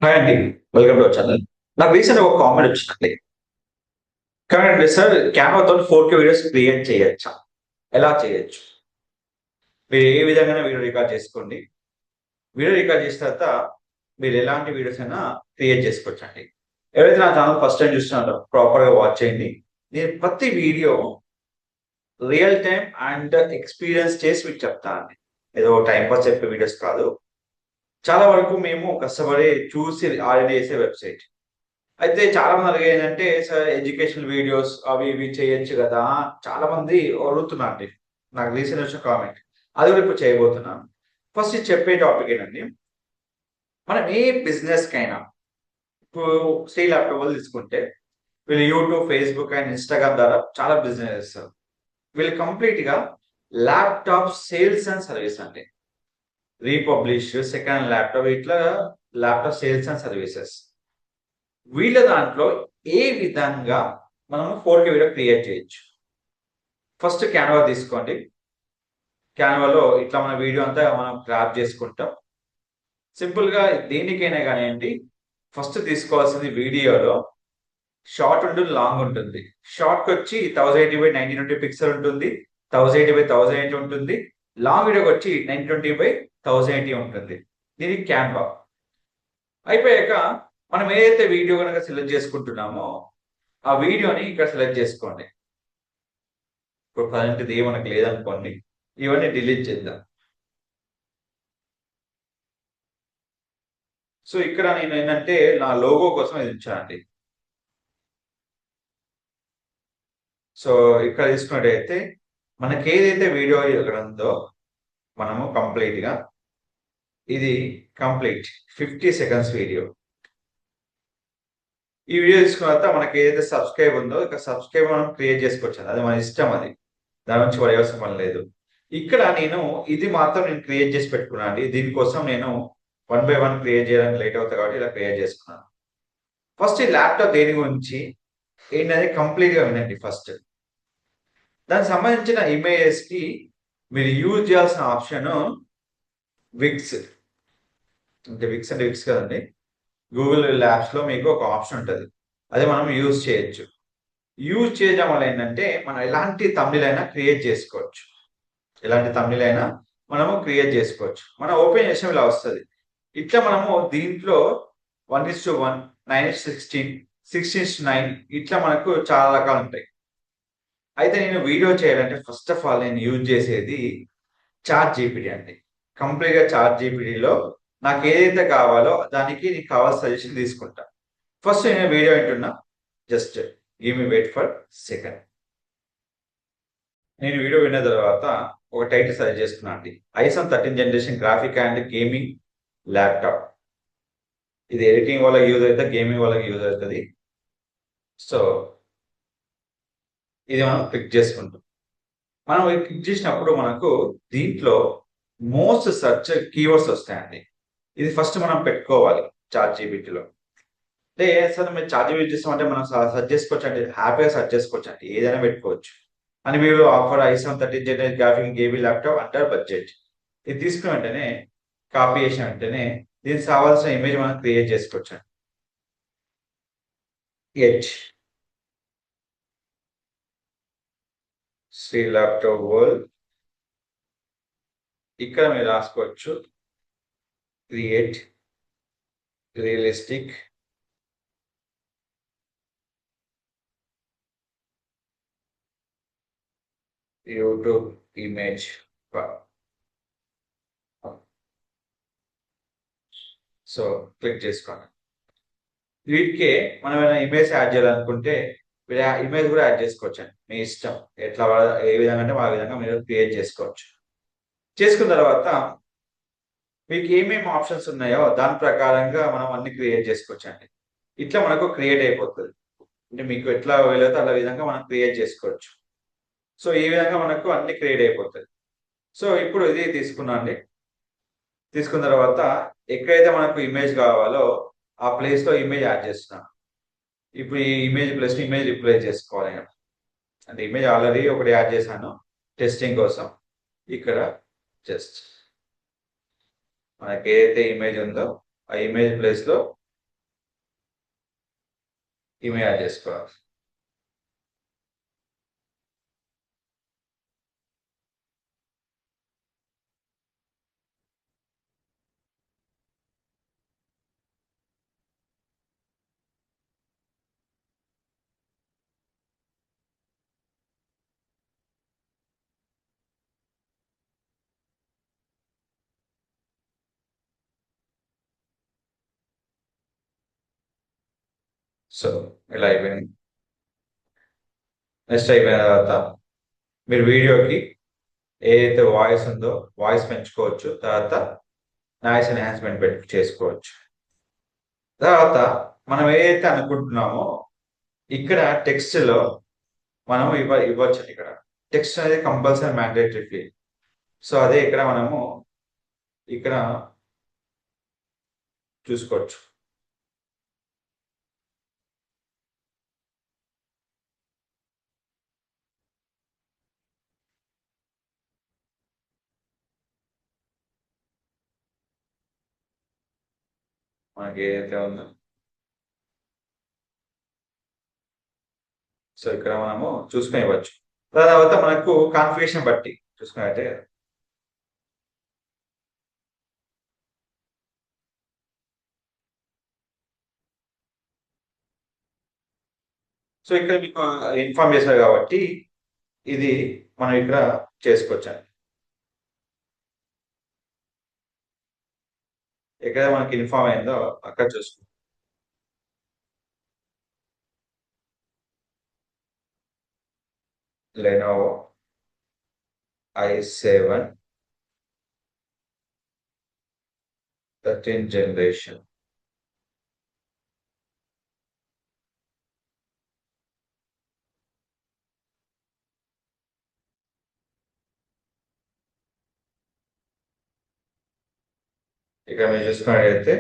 Hi అండి. Welcome to our channel. నాకు రీసెంట్‌గా ఒక కామెంట్ వచ్చిందండి. కామెంట్ సార్ కెమెరాతోని 4K వీడియోస్ క్రియేట్ చేయొచ్చా? ఎలా చేయొచ్చు? మీరు ఏ విధంగానైనా వీడియో రికార్డ్ చేసుకోండి. వీడియో రికార్డ్ చేసిన తర్వాత మీరు ఎలాంటి వీడియోస్ అయినా క్రియేట్ చేసుకోవచ్చండి. ఎవరైతే నా ఛానల్ ఫస్ట్ టైమ్ చూస్తున్నారో ప్రాపర్‌గా వాచ్ చేయండి. నేను ప్రతి video real time and experience చేసి మీకు చెప్తానండి. ఏదో టైమ్ పాస్ చెప్పే వీడియోస్ కాదు. చాలా వరకు మేము కష్టపడి చూసి ఆల్రెడీ చేసే వెబ్‌సైట్. అయితే చాలా మంది అడిగేదేంటంటే, సార్ ఎడ్యుకేషనల్ వీడియోస్ అవి ఇవి చేయొచ్చు గదా! చాలా మంది అడుగుతున్నారండి. నాకు రీసెంట్‌గా వచ్చిన కామెంట్. అది కూడా ఇప్పుడు చేయబోతున్నాను. ఫస్ట్ ఇది చెప్పే టాపికేనండి. మనం ఏ బిజినెస్‌కైనా ఇప్పుడు శ్రీ ల్యాప్‌టాప్ వాళ్ళు తీసుకుంటే, వీళ్ళు యూట్యూబ్, ఫేస్‌బుక్ అండ్ ఇన్‌స్టాగ్రామ్ ద్వారా చాలా బిజినెస్ చేస్తారు. వీళ్ళు కంప్లీట్‌గా ల్యాప్‌టాప్ సేల్స్ అండ్ సర్వీస్ అండి. రీపబ్లిష్, సెకండ్ హ్యాండ్ ల్యాప్‌టాప్ ఇట్లా ల్యాప్‌టాప్ సేల్స్ అండ్ సర్వీసెస్. వీళ్ళ దాంట్లో ఏ విధంగా మనము 4K వీడియో క్రియేట్ చేయొచ్చు. ఫస్ట్ క్యాన్వా తీసుకోండి. క్యాన్వాలో ఇట్లా మన వీడియో అంతా మనం క్రాప్ చేసుకుంటాం. సింపుల్‌గా దేనికైనా గానియండి, ఫస్ట్ తీసుకోవాల్సింది వీడియోలో షార్ట్ ఉంటుంది, లాంగ్ ఉంటుంది. షార్ట్‌కొచ్చి 1080/1920 పిక్సెల్ ఉంటుంది. 1080/1080 ఉంటుంది. లాంగ్ వీడియోకొచ్చి 1920/1080 ఉంటుంది. ఇది క్యాన్వా. అయిపోయాక మనం ఏదైతే వీడియో గనక సెలెక్ట్ చేసుకుంటున్నామో, ఆ వీడియోని ఇక్కడ సెలెక్ట్ చేసుకోండి. ఇప్పుడు ప్రజెంట్ ఇది మనకు లేదనుకోండి. ఇవన్నీ డిలీట్ చేద్దాం. సో, ఇక్కడ నేనేంటంటే నా లోగో కోసం ఇది ఉంచానండి. సో, ఇక్కడ తీసుకున్నట్టయితే మనకేదైతే వీడియో ఇక్కడ ఉందో మనము కంప్లీట్‌గా ఇది కంప్లీట్ 50 సెకండ్స్ వీడియో. ఈ వీడియో తీసుకున్న తర్వాత మనకేదైతే సబ్‌స్క్రైబ్ ఉందో ఇక సబ్‌స్క్రైబ్ మనం క్రియేట్ చేసుకోవచ్చండి. అది మన ఇష్టం అది. దాని నుంచి వదిలేయాల్సిన పని లేదు. ఇక్కడ నేను ఇది మాత్రం నేను క్రియేట్ చేసి పెట్టుకున్నా అండి. దీనికోసం నేను వన్ బై వన్ క్రియేట్ చేయడానికి లేట్ అవుతది కాబట్టి ఇలా క్రియేట్ చేసుకున్నాను. ఫస్ట్ ఈ ల్యాప్‌టాప్ దేని గురించి ఏంటనేది కంప్లీట్‌గా వినండి ఫస్ట్. దానికి సంబంధించిన ఇమేజెస్‌కి మీరు యూజ్ చేయాల్సిన ఆప్షను విగ్స్. అంటే విగ్స్ అంటే విగ్స్ కాదండి. గూగుల్ ల్యాబ్స్‌లో మీకు ఒక ఆప్షన్ ఉంటది. అది మనం యూజ్ చేయొచ్చు. యూజ్ చేయడం వల్ల ఏంటంటే, మనం ఎలాంటి థంబ్‌నెయిల్ అయినా క్రియేట్ చేసుకోవచ్చు. ఎలాంటి థంబ్‌నెయిల్ అయినా మనము క్రియేట్ చేసుకోవచ్చు. మనం ఓపెన్ చేసినప్పుడు ఇలా వస్తది. ఇట్లా మనము దీంట్లో 1:1, 9:16, 16:9 ఇట్లా మనకు చాలా రకాలుంటాయి. అయితే నేను వీడియో చేయాలంటే ఫస్ట్ ఆఫ్ ఆల్ నేను యూజ్ చేసేది చాట్ జీపీటీ అండి. కంప్లీట్‌గా చాట్ జీపీటీలో నాకేదైతే కావాలో దానికి నీకు కావాల్సిన సజెషన్ తీసుకుంటా. ఫస్ట్ నేను వీడియో వింటున్నా. Just give me wait for second. నేను వీడియో విన్న తర్వాత ఒక టైటిల్ సజెస్ట్ చేసుకున్నా అండి. ఐసన్ 13 generation graphic and gaming laptop. ఇది ఎడిటింగ్ వాళ్ళకి యూజ్ అయితది. గేమింగ్ వాళ్ళకి యూజ్ అయితది. సో, ఇది మనం క్లిక్ చేసుకుంటాం. మనం ఇది క్లిక్ చేసినప్పుడు మనకు దీంట్లో మోస్ట్ సెర్చ్ కీవర్డ్స్ వస్తాయండి. ఇది ఫస్ట్ మనం పెట్టుకోవాలి చాట్ జీపీటీలో. అంటే సార్ మీరు చాట్ జీపీటీ చేస్తామంటే మనం సెర్చ్ చేసుకోవచ్చండి. హ్యాపీగా సెర్చ్ చేసుకోవచ్చండి. ఏదైనా పెట్టుకోవచ్చు. అని మీరు ఆఫర్ ఐసన్ 13 generation graphic gaming laptop under budget. ఇది తీసుకున్న వెంటనే కాపీ చేసిన వెంటనే దీనికి కావాల్సిన ఇమేజ్ మనం క్రియేట్ చేసుకోవచ్చండి. ఎచ్ శ్రీ ల్యాప్‌టాప్ వరల్డ్ ఇక్కడ మీరు రాసుకోవచ్చు. Create realistic YouTube image for so, click చేసుకోండి. వీటికే మనం ఏమైనా ఇమేజ్ యాడ్ చేయాలనుకుంటే మీరు ఆ ఇమేజ్ కూడా యాడ్ చేసుకోవచ్చండి. మీ ఇష్టం. ఎట్లా ఏ విధంగా అంటే ఆ విధంగా మీరు క్రియేట్ చేసుకోవచ్చు. చేసుకున్న తర్వాత మీకు ఏమేమి ఆప్షన్స్ ఉన్నాయో దాని ప్రకారంగా మనం అన్ని క్రియేట్ చేసుకోవచ్చండి. ఇట్లా మనకు క్రియేట్ అయిపోతది. అంటే మీకు ఎట్లా వీలైతే అలా విధంగా మనం క్రియేట్ చేసుకోవచ్చు. సో, ఈ విధంగా మనకు అన్ని క్రియేట్ అయిపోతది. సో, ఇప్పుడు ఇది తీసుకున్నా అండి. తీసుకున్న తర్వాత ఎక్కడైతే మనకు ఇమేజ్ కావాలో ఆ ప్లేస్‌లో ఇమేజ్ యాడ్ చేస్తున్నా. ఇప్పుడు ఈ ఇమేజ్ ప్లేస్‌లో ఇమేజ్ రీప్లేస్ చేసుకోవాలి నేను. అంటే ఇమేజ్ ఆల్రెడీ ఒకటి యాడ్ చేశాను టెస్టింగ్ కోసం. ఇక్కడ జస్ట్ మనకి ఏదైతే ఇమేజ్ ఉందో ఆ ఇమేజ్ ప్లేస్‌లో ఈమెయిల్ యాడ్ చేసుకోవాలి. సో ఇలా అయిపోయింది. నెక్స్ట్ అయిపోయిన తర్వాత మీరు వీడియోకి ఏదైతే వాయిస్ ఉందో వాయిస్ పెంచుకోవచ్చు. తర్వాత నాయిస్ ఎన్హాన్స్మెంట్ పెట్టి చేసుకోవచ్చు. తర్వాత మనం ఏదైతే అనుకుంటున్నామో ఇక్కడ టెక్స్ట్ లో మనం ఇవ్వచ్చు. ఇక్కడ టెక్స్ట్ అనేది కంపల్సరీ మ్యాండేటరీ ఫీల్డ్. సో అదే ఇక్కడ మనము ఇక్కడ చూసుకోవచ్చు. మనకి ఏదైతే ఉందో సో ఇక్కడ మనము చూసుకొని ఇవ్వచ్చు. తర్వాత మనకు కాన్ఫిగరేషన్ బట్టి చూసుకున్నట్టే సో ఇక్కడ మీకు ఇన్ఫార్మ్ చేశారు కాబట్టి ఇది మనం ఇక్కడ చేసుకోవచ్చు. ఎక్కడ మనకి ఇన్ఫార్మ్ అయిందో అక్కడ చూసుకో. Lenovo i7 13th generation. ఇక్కడ మీరు చూసుకున్నట్లయితే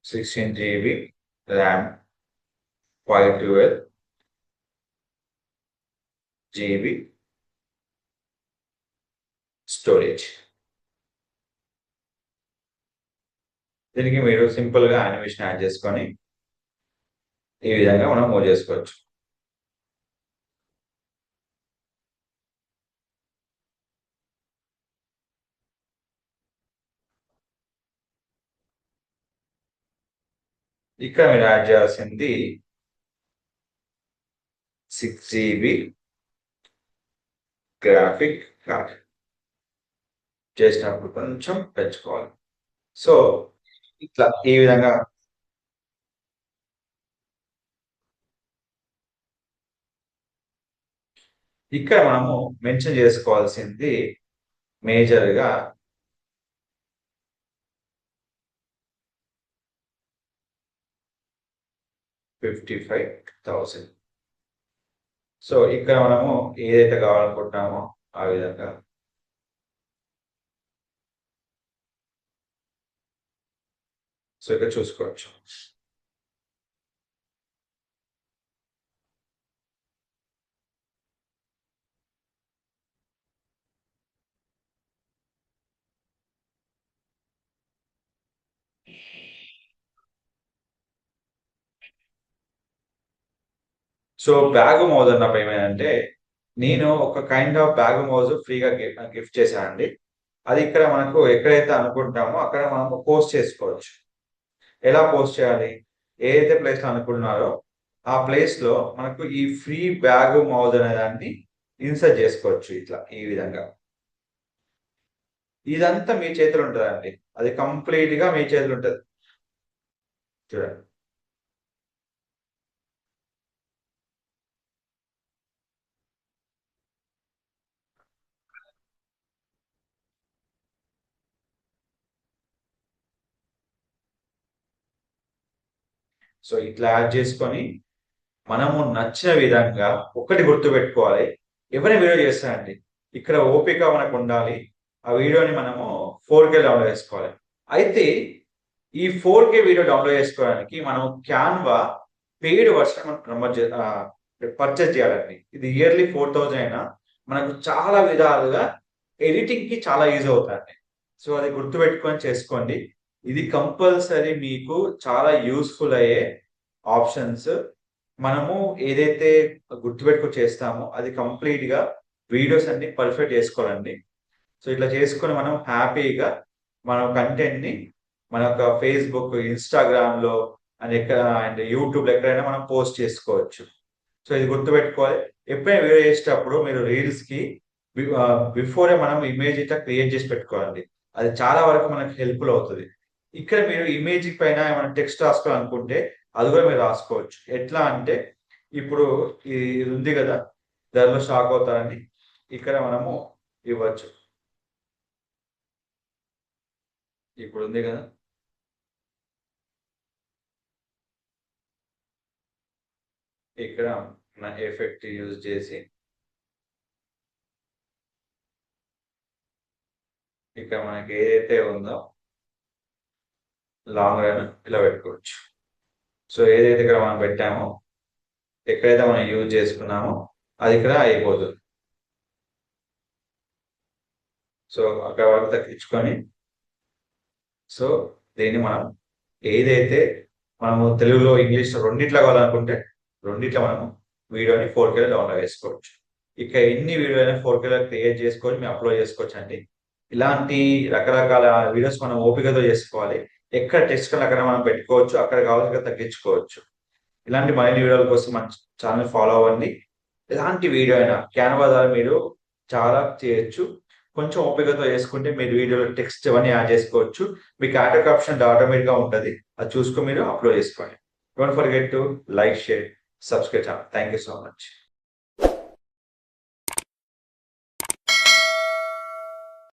sixteen GB RAM, 512 GB storage. దీనికి మీరు సింపుల్ గా యానిమేషన్ యాడ్ చేసుకొని ఈ విధంగా మనం మూవ్ చేసుకోవచ్చు. ఇక్కడ మీరు యాడ్ చేయాల్సింది 6 GB గ్రాఫిక్ కార్డ్. చేసినప్పుడు కొంచెం పెంచుకోవాలి. సో ఇట్లా ఈ విధంగా ఇక్కడ మనము మెన్షన్ చేసుకోవాల్సింది మేజర్ గా 55,000. సో ఇక్కడ మనము ఏదైతే కావాలనుకుంటున్నామో ఆ విధంగా సో ఇక్కడ చూసుకోవచ్చు. సో బ్యాగ్ మౌజ్ అన్నప్పుడు ఏమైందంటే నేను ఒక కైండ్ ఆఫ్ బ్యాగ్ మౌజ్ ఫ్రీగా గిఫ్ట్ చేశానండి. అది ఇక్కడ మనకు ఎక్కడైతే అనుకుంటున్నామో అక్కడ మనము పోస్ట్ చేసుకోవచ్చు. ఎలా పోస్ట్ చేయాలి? ఏదైతే ప్లేస్ లో అనుకుంటున్నారో ఆ ప్లేస్ లో మనకు ఈ ఫ్రీ బ్యాగ్ మౌజ్ అనే దాన్ని ఇన్సర్ట్ చేసుకోవచ్చు. ఇట్లా ఈ విధంగా ఇదంతా మీ చేతిలో ఉంటుందండి. అది కంప్లీట్ గా మీ చేతిలో ఉంటుంది. చూడండి. సో ఇట్లా యాడ్ చేసుకొని మనము నచ్చిన విధంగా ఒకటి గుర్తుపెట్టుకోవాలి. ఎవరైనా వీడియో చేస్తారండి, ఇక్కడ ఓపిక మనకు ఉండాలి. ఆ వీడియోని మనము 4K డౌన్లోడ్ చేసుకోవాలి. అయితే ఈ 4K వీడియో డౌన్లోడ్ చేసుకోవడానికి మనం క్యాన్వా పెయిడ్ వర్షన్ మనం పర్చేస్ చేయాలండి. ఇది ఇయర్లీ 4,000 అయినా మనకు చాలా విధాలుగా ఎడిటింగ్ కి చాలా యూజ్ అవుతుంది. సో అది గుర్తుపెట్టుకొని చేసుకోండి. ఇది కంపల్సరీ మీకు చాలా యూస్ఫుల్ అయ్యే ఆప్షన్స్. మనము ఏదైతే గుర్తుపెట్టుకొని చేస్తామో అది కంప్లీట్ గా వీడియోస్ అన్ని పర్ఫెక్ట్ చేసుకోవాలండి. సో ఇట్లా చేసుకొని మనం హ్యాపీగా మన కంటెంట్ ని మన యొక్క ఫేస్బుక్, ఇన్స్టాగ్రామ్ లో అండ్ యూట్యూబ్ ఎక్కడైనా మనం పోస్ట్ చేసుకోవచ్చు. సో ఇది గుర్తుపెట్టుకోవాలి. ఎప్పుడైనా వీడియో చేసేటప్పుడు మీరు రీల్స్ కి బిఫోరే మనం ఇమేజ్ ఇట్లా క్రియేట్ చేసి పెట్టుకోవాలి. అది చాలా వరకు మనకి హెల్ప్ఫుల్ అవుతుంది. ఇక్కడ మీరు ఇమేజ్ పైన ఏమైనా టెక్స్ట్ రాసుకోవాలనుకుంటే అది కూడా మీరు రాసుకోవచ్చు. ఎట్లా అంటే ఇప్పుడు ఇది ఉంది కదా, దానిలో షాక్ అవుతారని ఇక్కడ మనము ఇవ్వచ్చు. ఇప్పుడు ఉంది కదా, ఇక్కడ మన ఎఫెక్ట్ యూజ్ చేసి ఇక్కడ మనకి ఏదైతే ఉందో లాంగ్ రన్ ఇలా పెట్టుకోవచ్చు. సో ఏదైతే ఇక్కడ మనం పెట్టామో, ఎక్కడైతే మనం యూజ్ చేసుకున్నామో అది ఇక్కడ అయిపోతుంది. సో అక్కడ వరకు తగ్గించుకొని, సో దీన్ని మనం ఏదైతే మనము తెలుగులో ఇంగ్లీష్ రెండిట్లో కావాలనుకుంటే రెండిట్లో మనము వీడియోని 4K డౌన్లోడ్ చేసుకోవచ్చు. ఇక ఎన్ని వీడియో అయినా 4K క్రియేట్ చేసుకొని మేము అప్లోడ్ చేసుకోవచ్చు అండి. ఇలాంటి రకరకాల వీడియోస్ మనం ఓపికతో చేసుకోవాలి. ఎక్కడ టెక్స్ట్ అక్కడ మనం పెట్టుకోవచ్చు, అక్కడ కావాల్సిన తగ్గించుకోవచ్చు. ఇలాంటి మరిన్ని వీడియోల కోసం మన ఛానల్ ఫాలో అవ్వండి. ఎలాంటి వీడియో అయినా క్యాన్వా ద్వారా మీరు చాలా చేయొచ్చు. కొంచెం ఓపికతో చేసుకుంటే మీరు వీడియోలో టెక్స్ట్ అవన్నీ యాడ్ చేసుకోవచ్చు. మీకు ఆటో క్యాప్షన్ ఆటోమేటిక్ గా ఉంటుంది. అది చూసుకొని మీరు అప్లోడ్ చేసుకోండి. Don't forget to like, share, subscribe channel. Thank you so much.